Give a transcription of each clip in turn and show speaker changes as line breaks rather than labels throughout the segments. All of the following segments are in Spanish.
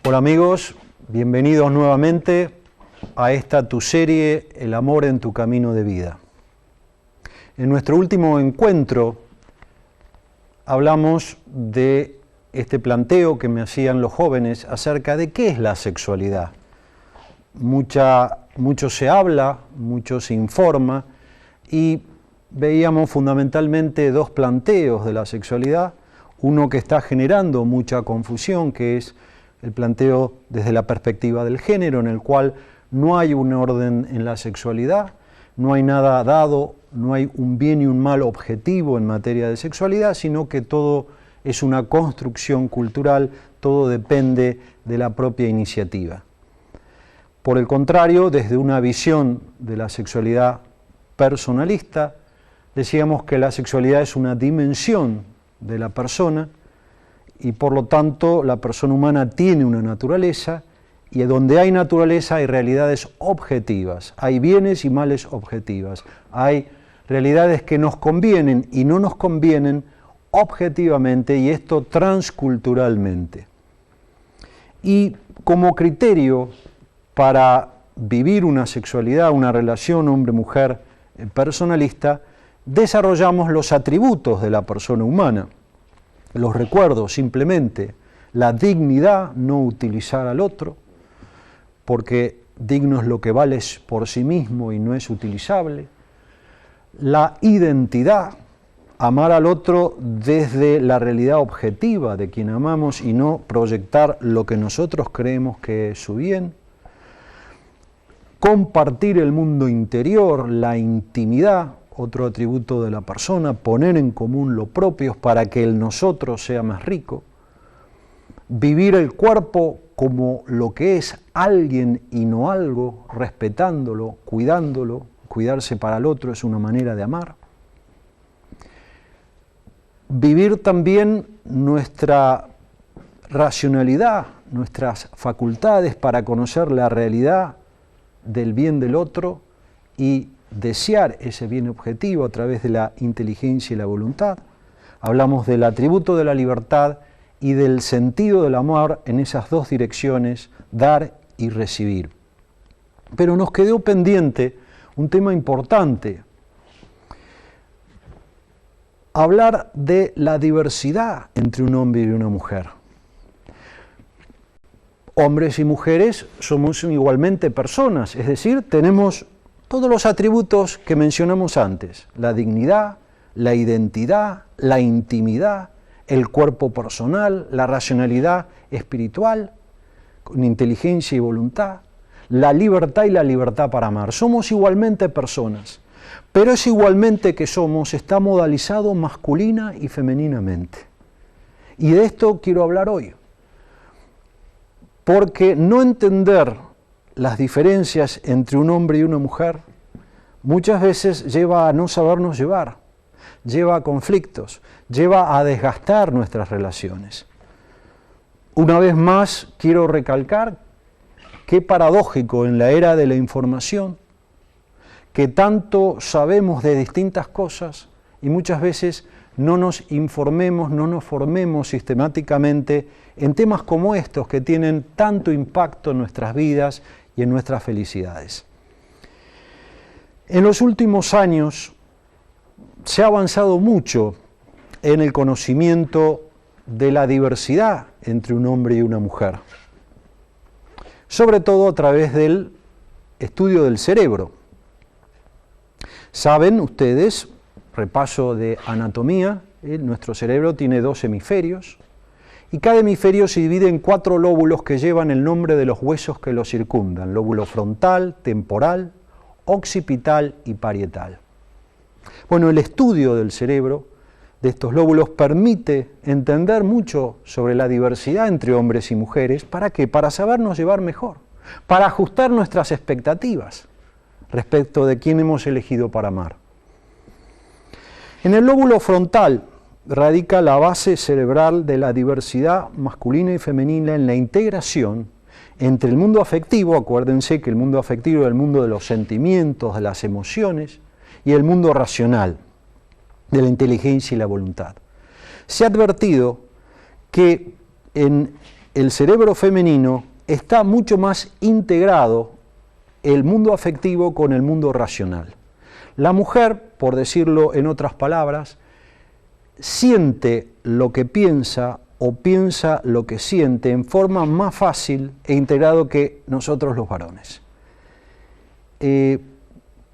Hola amigos, bienvenidos nuevamente a esta tu serie El amor en tu camino de vida. En nuestro último encuentro hablamos de este planteo que me hacían los jóvenes acerca de qué es la sexualidad. Mucho se habla, mucho se informa y veíamos fundamentalmente dos planteos de la sexualidad, uno que está generando mucha confusión, que es el planteo desde la perspectiva del género, en el cual no hay un orden en la sexualidad, no hay nada dado, no hay un bien y un mal objetivo en materia de sexualidad, sino que todo es una construcción cultural, todo depende de la propia iniciativa. Por el contrario, desde una visión de la sexualidad personalista, decíamos que la sexualidad es una dimensión de la persona y por lo tanto la persona humana tiene una naturaleza y donde hay naturaleza hay realidades objetivas, hay bienes y males objetivas, hay realidades que nos convienen y no nos convienen objetivamente y esto transculturalmente. Y como criterio para vivir una sexualidad, una relación hombre-mujer personalista, desarrollamos los atributos de la persona humana. Los recuerdo simplemente, la dignidad, no utilizar al otro, porque digno es lo que vale por sí mismo y no es utilizable. La identidad, amar al otro desde la realidad objetiva de quien amamos y no proyectar lo que nosotros creemos que es su bien. Compartir el mundo interior, la intimidad, otro atributo de la persona, poner en común lo propio para que el nosotros sea más rico, vivir el cuerpo como lo que es alguien y no algo, respetándolo, cuidarse para el otro es una manera de amar. Vivir también nuestra racionalidad, nuestras facultades para conocer la realidad del bien del otro y desear ese bien objetivo a través de la inteligencia y la voluntad. Hablamos del atributo de la libertad y del sentido del amor en esas dos direcciones, dar y recibir. Pero nos quedó pendiente un tema importante, hablar de la diversidad entre un hombre y una mujer. Hombres y mujeres somos igualmente personas, es decir, tenemos todos los atributos que mencionamos antes, la dignidad, la identidad, la intimidad, el cuerpo personal, la racionalidad espiritual, con inteligencia y voluntad, la libertad y la libertad para amar. Somos igualmente personas, pero es igualmente que está modalizado masculina y femeninamente. Y de esto quiero hablar hoy, porque no entender las diferencias entre un hombre y una mujer muchas veces lleva a no sabernos llevar, lleva a conflictos, lleva a desgastar nuestras relaciones. Una vez más quiero recalcar qué paradójico en la era de la información, que tanto sabemos de distintas cosas y muchas veces no nos informemos, no nos formemos sistemáticamente en temas como estos que tienen tanto impacto en nuestras vidas y en nuestras felicidades. En los últimos años se ha avanzado mucho en el conocimiento de la diversidad entre un hombre y una mujer, sobre todo a través del estudio del cerebro. Saben ustedes, repaso de anatomía, nuestro cerebro tiene 2 hemisferios y cada hemisferio se divide en 4 lóbulos que llevan el nombre de los huesos que lo circundan, lóbulo frontal, temporal, occipital y parietal. Bueno, el estudio del cerebro, de estos lóbulos, permite entender mucho sobre la diversidad entre hombres y mujeres. ¿Para qué? Para sabernos llevar mejor, para ajustar nuestras expectativas respecto de quién hemos elegido para amar. En el lóbulo frontal radica la base cerebral de la diversidad masculina y femenina en la integración entre el mundo afectivo, acuérdense que el mundo afectivo es el mundo de los sentimientos, de las emociones, y el mundo racional, de la inteligencia y la voluntad. Se ha advertido que en el cerebro femenino está mucho más integrado el mundo afectivo con el mundo racional. La mujer, por decirlo en otras palabras, siente lo que piensa o piensa lo que siente en forma más fácil e integrado que nosotros los varones.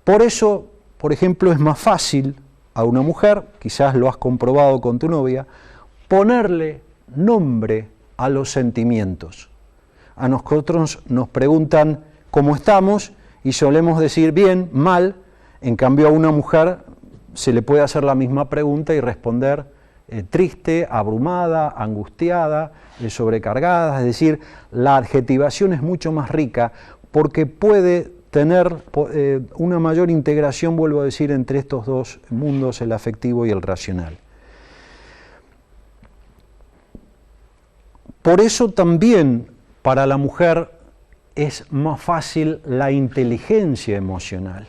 Por eso, por ejemplo, es más fácil a una mujer, quizás lo has comprobado con tu novia, ponerle nombre a los sentimientos. A nosotros nos preguntan cómo estamos y solemos decir bien, mal, en cambio a una mujer se le puede hacer la misma pregunta y responder triste, abrumada, angustiada, sobrecargada, es decir, la adjetivación es mucho más rica porque puede tener una mayor integración, vuelvo a decir, entre estos dos mundos, el afectivo y el racional. Por eso también para la mujer es más fácil la inteligencia emocional.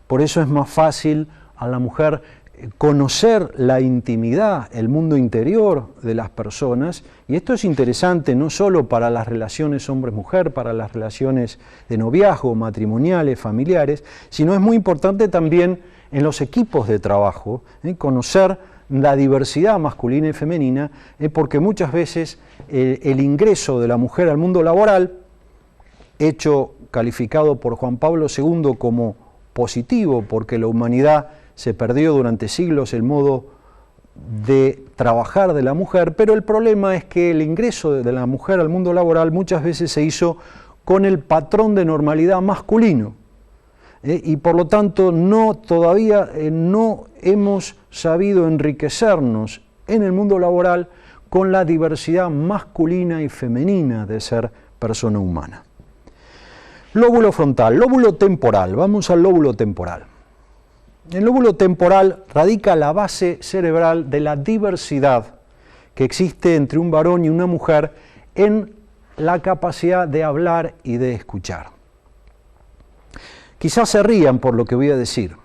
Por eso es más fácil a la mujer conocer la intimidad, el mundo interior de las personas, y esto es interesante no solo para las relaciones hombre-mujer, para las relaciones de noviazgo, matrimoniales, familiares, sino es muy importante también en los equipos de trabajo, conocer la diversidad masculina y femenina, porque muchas veces el ingreso de la mujer al mundo laboral, hecho calificado por Juan Pablo II como positivo, porque la humanidad se perdió durante siglos el modo de trabajar de la mujer, pero el problema es que el ingreso de la mujer al mundo laboral muchas veces se hizo con el patrón de normalidad masculino. Y por lo tanto todavía no hemos sabido enriquecernos en el mundo laboral con la diversidad masculina y femenina de ser persona humana. Lóbulo frontal, lóbulo temporal, vamos al lóbulo temporal. El lóbulo temporal radica la base cerebral de la diversidad que existe entre un varón y una mujer en la capacidad de hablar y de escuchar. Quizás se rían por lo que voy a decir.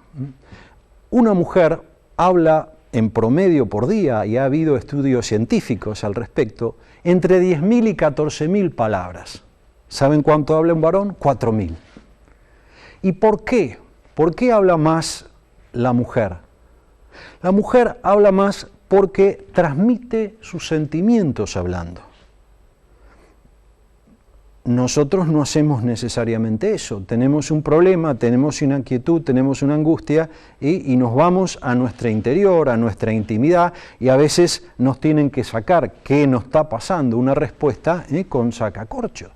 Una mujer habla en promedio por día, y ha habido estudios científicos al respecto, entre 10.000 y 14.000 palabras. ¿Saben cuánto habla un varón? 4.000. ¿Y por qué? ¿Por qué habla más la mujer? La mujer habla más porque transmite sus sentimientos hablando. Nosotros no hacemos necesariamente eso. Tenemos un problema, tenemos una inquietud, tenemos una angustia y nos vamos a nuestro interior, a nuestra intimidad, y a veces nos tienen que sacar qué nos está pasando, una respuesta con sacacorcho.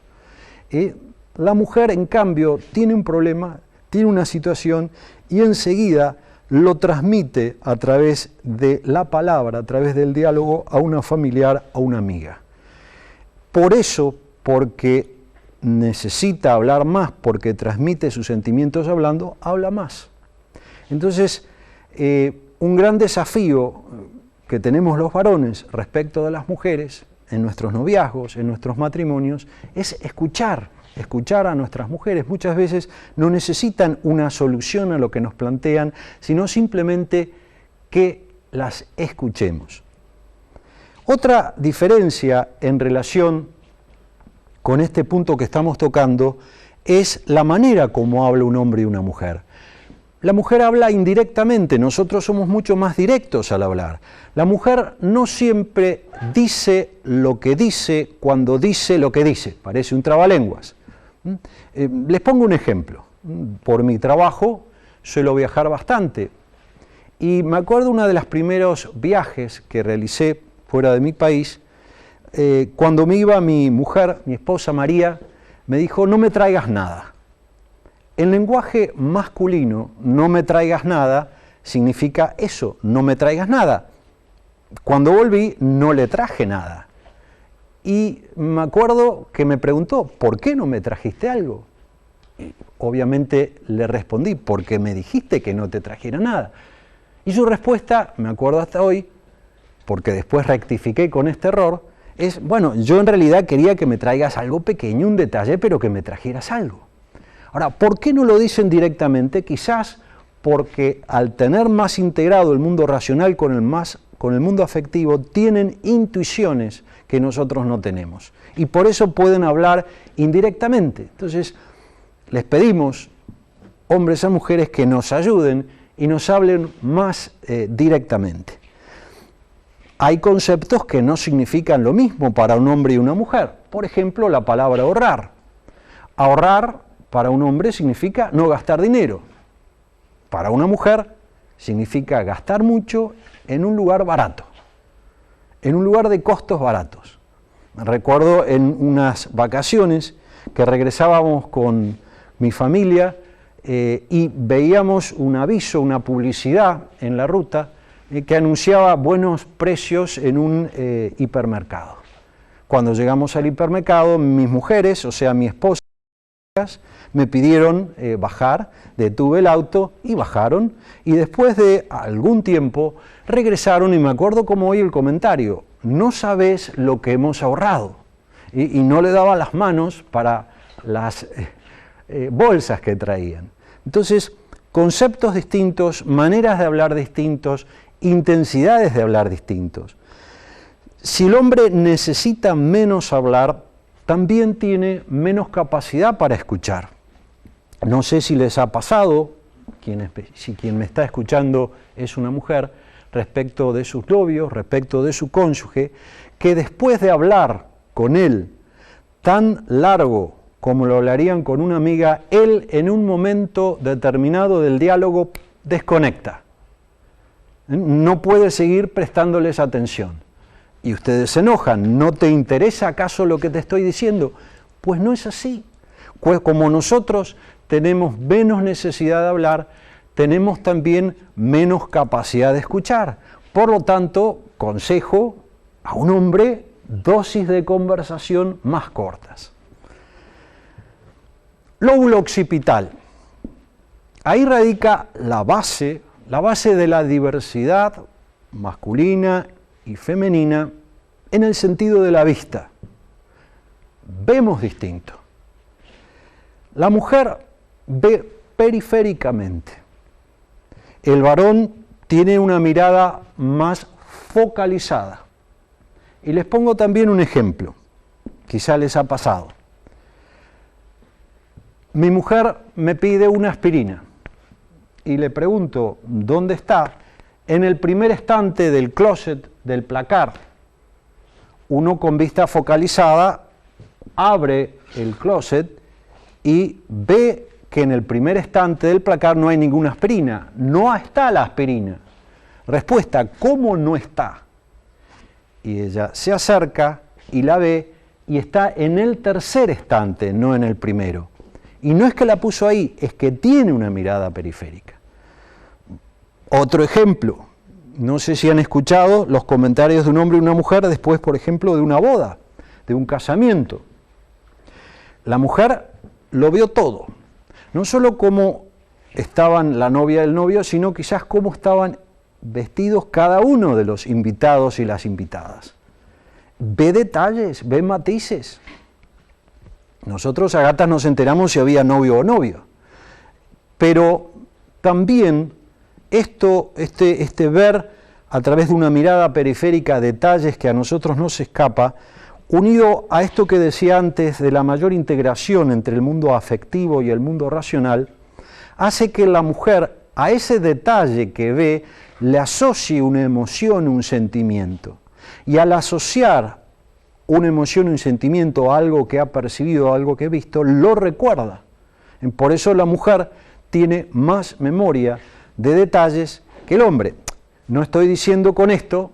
La mujer, en cambio, tiene un problema, tiene una situación y enseguida lo transmite a través de la palabra, a través del diálogo a una familiar, a una amiga. Por eso, porque necesita hablar más, porque transmite sus sentimientos hablando, habla más. Entonces, un gran desafío que tenemos los varones respecto de las mujeres, en nuestros noviazgos, en nuestros matrimonios, es escuchar a nuestras mujeres. Muchas veces no necesitan una solución a lo que nos plantean, sino simplemente que las escuchemos. Otra diferencia en relación con este punto que estamos tocando es la manera como habla un hombre y una mujer. La mujer habla indirectamente, nosotros somos mucho más directos al hablar. La mujer no siempre dice lo que dice cuando dice lo que dice, parece un trabalenguas. Les pongo un ejemplo. Por mi trabajo suelo viajar bastante y me acuerdo uno de los primeros viajes que realicé fuera de mi país, cuando me iba mi mujer, mi esposa María, me dijo: no me traigas nada. En lenguaje masculino, no me traigas nada, significa eso, no me traigas nada. Cuando volví, no le traje nada. Y me acuerdo que me preguntó: ¿por qué no me trajiste algo? Y obviamente le respondí: porque me dijiste que no te trajera nada. Y su respuesta, me acuerdo hasta hoy, porque después rectifiqué con este error, es: bueno, yo en realidad quería que me traigas algo pequeño, un detalle, pero que me trajeras algo. Ahora, ¿por qué no lo dicen directamente? Quizás porque al tener más integrado el mundo racional con el mundo afectivo, tienen intuiciones que nosotros no tenemos. y por eso pueden hablar indirectamente. Entonces, les pedimos, hombres a mujeres, que nos ayuden y nos hablen más directamente. Hay conceptos que no significan lo mismo para un hombre y una mujer. Por ejemplo, la palabra ahorrar. Ahorrar para un hombre significa no gastar dinero. Para una mujer significa gastar mucho en un lugar barato, en un lugar de costos baratos. Recuerdo en unas vacaciones que regresábamos con mi familia y veíamos un aviso, una publicidad en la ruta que anunciaba buenos precios en un hipermercado. Cuando llegamos al hipermercado, mis mujeres, o sea, mi esposa, me pidieron bajar, detuve el auto y bajaron, y después de algún tiempo regresaron y me acuerdo como hoy el comentario: no sabes lo que hemos ahorrado, y no le daba las manos para las bolsas que traían. Entonces, conceptos distintos, maneras de hablar distintos, intensidades de hablar distintos. Si el hombre necesita menos hablar, también tiene menos capacidad para escuchar. No sé si les ha pasado, si quien me está escuchando es una mujer, respecto de sus novios, respecto de su cónyuge, que después de hablar con él tan largo como lo hablarían con una amiga, él en un momento determinado del diálogo desconecta. No puede seguir prestándoles atención. Y ustedes se enojan: ¿no te interesa acaso lo que te estoy diciendo? Pues no es así. Pues como nosotros tenemos menos necesidad de hablar, tenemos también menos capacidad de escuchar. Por lo tanto, consejo a un hombre: dosis de conversación más cortas. Lóbulo occipital. Ahí radica la base de la diversidad masculina y femenina en el sentido de la vista. Vemos distinto. La mujer ve periféricamente. El varón tiene una mirada más focalizada. Y les pongo también un ejemplo, quizá les ha pasado. Mi mujer me pide una aspirina y le pregunto dónde está. En el primer estante del closet, del placar. Uno con vista focalizada abre el closet y ve que en el primer estante del placar no hay ninguna aspirina. No está la aspirina. Respuesta: ¿cómo no está? Y ella se acerca y la ve y está en el tercer estante, no en el primero. Y no es que la puso ahí, es que tiene una mirada periférica. Otro ejemplo, no sé si han escuchado los comentarios de un hombre y una mujer después, por ejemplo, de una boda, de un casamiento. La mujer lo vio todo, no solo cómo estaban la novia y el novio, sino quizás cómo estaban vestidos cada uno de los invitados y las invitadas. Ve detalles, ve matices. Nosotros a gatas nos enteramos si había novio o novia, pero también este ver a través de una mirada periférica detalles que a nosotros nos escapa, unido a esto que decía antes de la mayor integración entre el mundo afectivo y el mundo racional, hace que la mujer a ese detalle que ve le asocie una emoción, un sentimiento. Y al asociar una emoción, un sentimiento a algo que ha percibido, a algo que ha visto, lo recuerda. Por eso la mujer tiene más memoria de detalles que el hombre. No estoy diciendo con esto,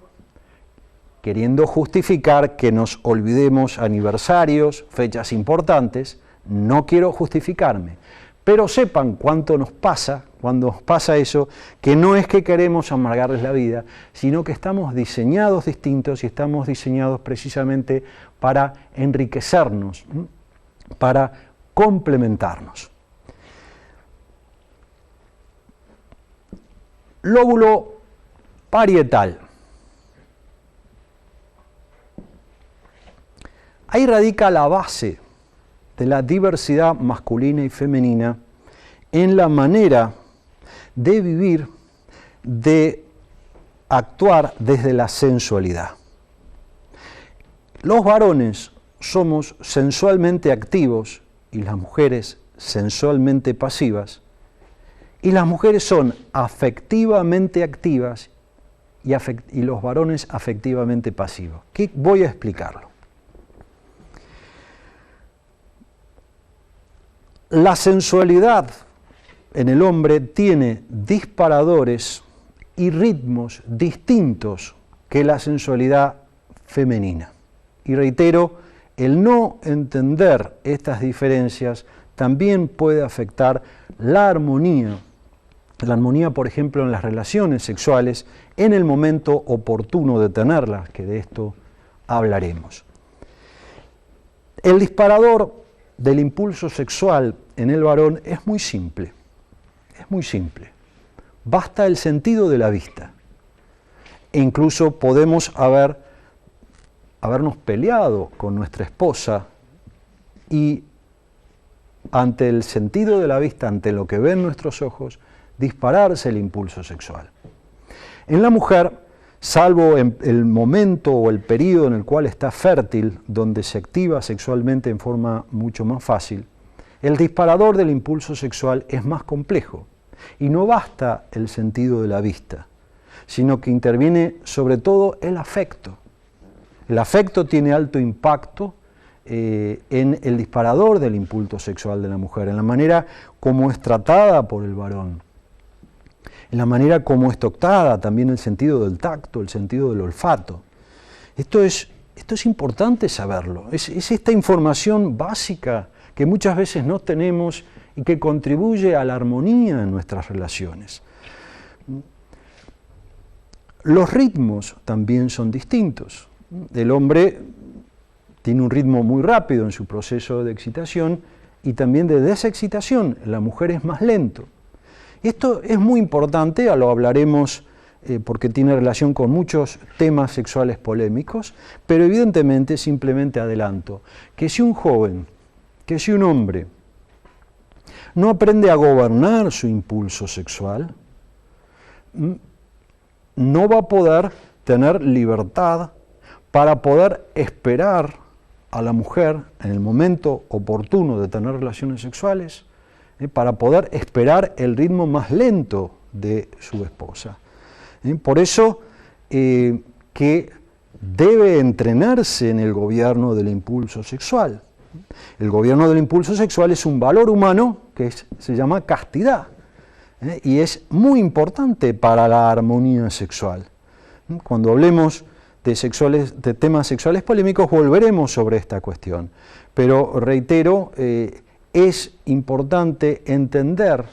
queriendo justificar que nos olvidemos aniversarios, fechas importantes, no quiero justificarme, pero sepan cuánto nos pasa, cuando nos pasa eso, que no es que queremos amargarles la vida, sino que estamos diseñados distintos y estamos diseñados precisamente para enriquecernos, para complementarnos. Lóbulo parietal. Ahí radica la base de la diversidad masculina y femenina en la manera de vivir, de actuar desde la sensualidad. Los varones somos sensualmente activos y las mujeres sensualmente pasivas, y las mujeres son afectivamente activas y los varones afectivamente pasivos. ¿Qué? Voy a explicarlo. La sensualidad en el hombre tiene disparadores y ritmos distintos que la sensualidad femenina. Y reitero, el no entender estas diferencias también puede afectar la armonía, por ejemplo, en las relaciones sexuales, en el momento oportuno de tenerlas, que de esto hablaremos. El disparador del impulso sexual en el varón es muy simple, Basta el sentido de la vista. E incluso podemos habernos peleado con nuestra esposa y ante el sentido de la vista, ante lo que ven nuestros ojos, dispararse el impulso sexual. En la mujer, salvo en el momento o el periodo en el cual está fértil, donde se activa sexualmente en forma mucho más fácil, el disparador del impulso sexual es más complejo y no basta el sentido de la vista, sino que interviene sobre todo el afecto. El afecto tiene alto impacto en el disparador del impulso sexual de la mujer, en la manera como es tratada por el varón, en la manera como es tocada, también el sentido del tacto, el sentido del olfato. Esto es importante saberlo, es esta información básica que muchas veces no tenemos y que contribuye a la armonía en nuestras relaciones. Los ritmos también son distintos. El hombre tiene un ritmo muy rápido en su proceso de excitación y también de desexcitación. La mujer es más lento. Esto es muy importante, lo hablaremos porque tiene relación con muchos temas sexuales polémicos, pero evidentemente simplemente adelanto que si un joven, que si un hombre no aprende a gobernar su impulso sexual, no va a poder tener libertad para poder esperar a la mujer en el momento oportuno de tener relaciones sexuales, para poder esperar el ritmo más lento de su esposa. Por eso que debe entrenarse en el gobierno del impulso sexual. El gobierno del impulso sexual es un valor humano que se llama castidad, y es muy importante para la armonía sexual. Cuando hablemos de temas sexuales polémicos volveremos sobre esta cuestión, pero reitero, es importante entender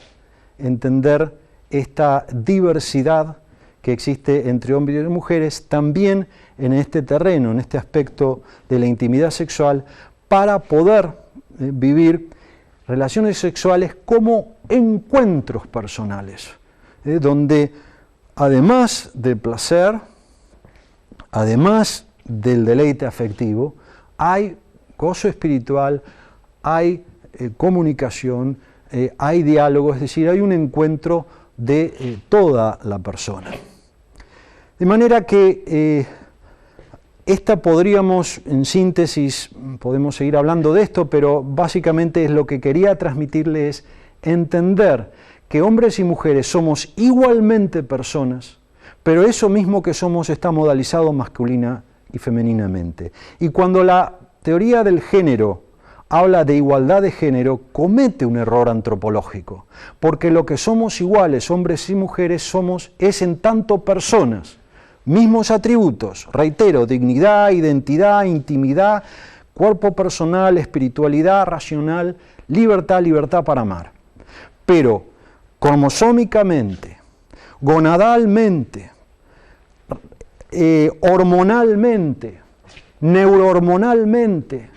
esta diversidad que existe entre hombres y mujeres también en este terreno, en este aspecto de la intimidad sexual, para poder vivir relaciones sexuales como encuentros personales, donde además del placer, además del deleite afectivo, hay gozo espiritual, hay comunicación, hay diálogo, es decir, hay un encuentro de toda la persona. De manera que esta podríamos, en síntesis, podemos seguir hablando de esto, pero básicamente es lo que quería transmitirles, entender que hombres y mujeres somos igualmente personas, pero eso mismo que somos está modalizado masculina y femeninamente. Y cuando la teoría del género habla de igualdad de género, comete un error antropológico, porque lo que somos iguales, hombres y mujeres, es en tanto personas, mismos atributos, reitero, dignidad, identidad, intimidad, cuerpo personal, espiritualidad racional, libertad para amar. Pero cromosómicamente, gonadalmente, hormonalmente, neurohormonalmente,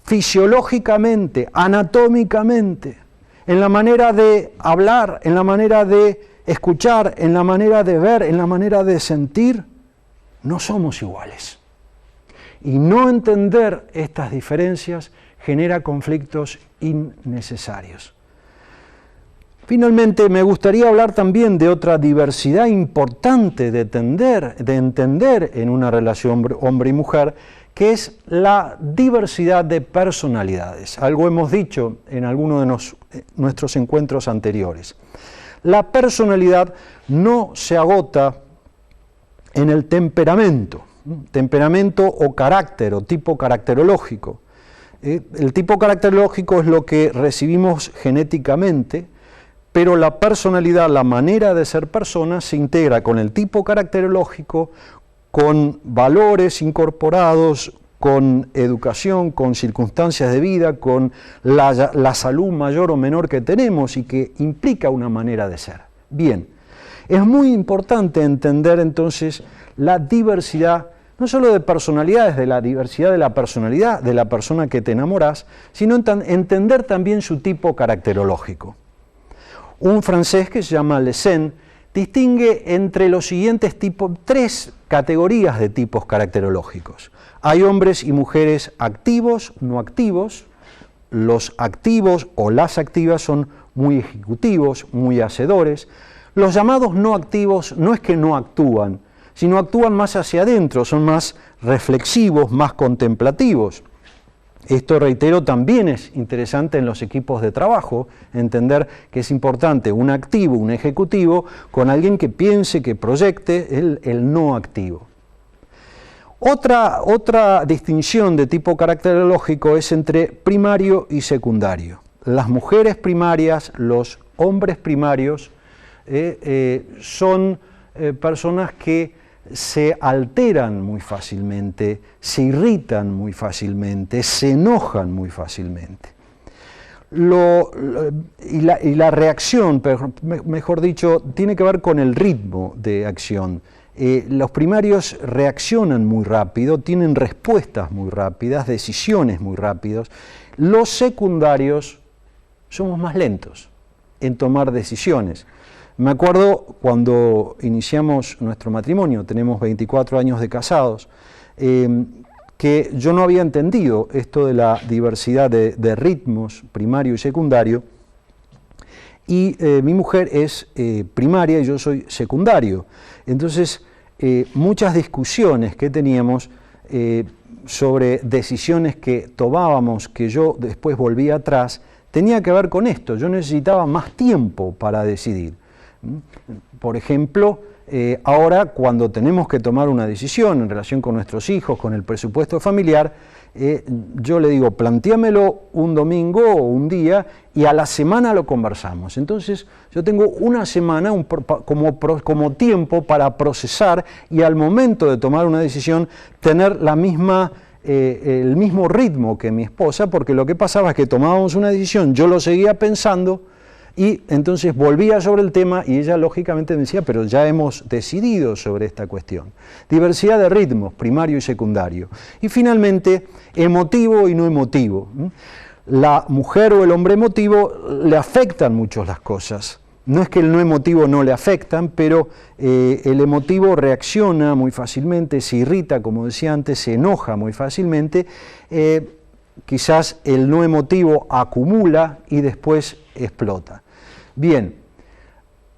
fisiológicamente, anatómicamente, en la manera de hablar, en la manera de escuchar, en la manera de ver, en la manera de sentir, no somos iguales. Y no entender estas diferencias genera conflictos innecesarios. Finalmente, me gustaría hablar también de otra diversidad importante de entender en una relación hombre y mujer, que es la diversidad de personalidades. Algo hemos dicho en alguno de nuestros encuentros anteriores. La personalidad no se agota en el temperamento o carácter o tipo caracterológico. El tipo caracterológico es lo que recibimos genéticamente, pero la personalidad, la manera de ser persona, se integra con el tipo caracterológico, con valores incorporados, con educación, con circunstancias de vida, con la salud mayor o menor que tenemos y que implica una manera de ser. Bien, es muy importante entender entonces la diversidad, no solo de personalidades, de la diversidad de la personalidad de la persona que te enamorás, sino entender también su tipo caracterológico. Un francés que se llama Lessen distingue entre los siguientes tipos, 3 categorías de tipos caracterológicos. Hay hombres y mujeres activos, no activos. Los activos o las activas son muy ejecutivos, muy hacedores. Los llamados no activos no es que no actúan, sino actúan más hacia adentro, son más reflexivos, más contemplativos. Esto, reitero, también es interesante en los equipos de trabajo, entender que es importante un activo, un ejecutivo, con alguien que piense, que proyecte el no activo. Otra distinción de tipo caracterológico es entre primario y secundario. Las mujeres primarias, los hombres primarios, son personas que se alteran muy fácilmente, se irritan muy fácilmente, se enojan muy fácilmente. Y la reacción, mejor dicho, tiene que ver con el ritmo de acción. Los primarios reaccionan muy rápido, tienen respuestas muy rápidas, decisiones muy rápidas. Los secundarios somos más lentos en tomar decisiones. Me acuerdo cuando iniciamos nuestro matrimonio, tenemos 24 años de casados, que yo no había entendido esto de la diversidad de ritmos primario y secundario, y mi mujer es primaria y yo soy secundario. Entonces, muchas discusiones que teníamos sobre decisiones que tomábamos, que yo después volvía atrás, tenía que ver con esto. Yo necesitaba más tiempo para decidir. Por ejemplo, ahora cuando tenemos que tomar una decisión en relación con nuestros hijos, con el presupuesto familiar, yo le digo, plantéamelo un domingo o un día y a la semana lo conversamos. Entonces yo tengo una semana como tiempo para procesar y al momento de tomar una decisión tener el mismo ritmo que mi esposa, porque lo que pasaba es que tomábamos una decisión, yo lo seguía pensando, y entonces volvía sobre el tema y ella lógicamente me decía, pero ya hemos decidido sobre esta cuestión. Diversidad de ritmos, primario y secundario. Y finalmente, emotivo y no emotivo. La mujer o el hombre emotivo le afectan mucho las cosas. No es que el no emotivo no le afectan, pero el emotivo reacciona muy fácilmente, se irrita, como decía antes, se enoja muy fácilmente. Quizás el no emotivo acumula y después explota. Bien,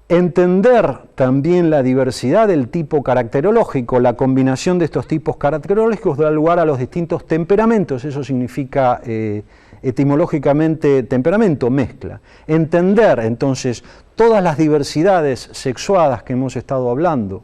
entender también la diversidad del tipo caracterológico, la combinación de estos tipos caracterológicos da lugar a los distintos temperamentos, eso significa etimológicamente temperamento, mezcla. Entender entonces todas las diversidades sexuadas que hemos estado hablando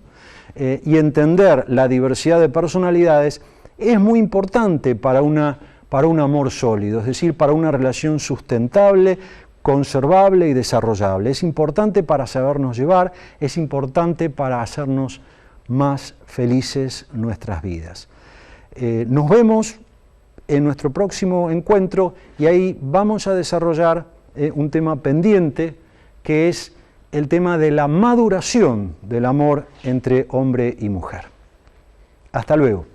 y entender la diversidad de personalidades es muy importante para un amor sólido, es decir, para una relación sustentable, conservable y desarrollable. Es importante para sabernos llevar, es importante para hacernos más felices nuestras vidas. Nos vemos en nuestro próximo encuentro y ahí vamos a desarrollar un tema pendiente que es el tema de la maduración del amor entre hombre y mujer. Hasta luego.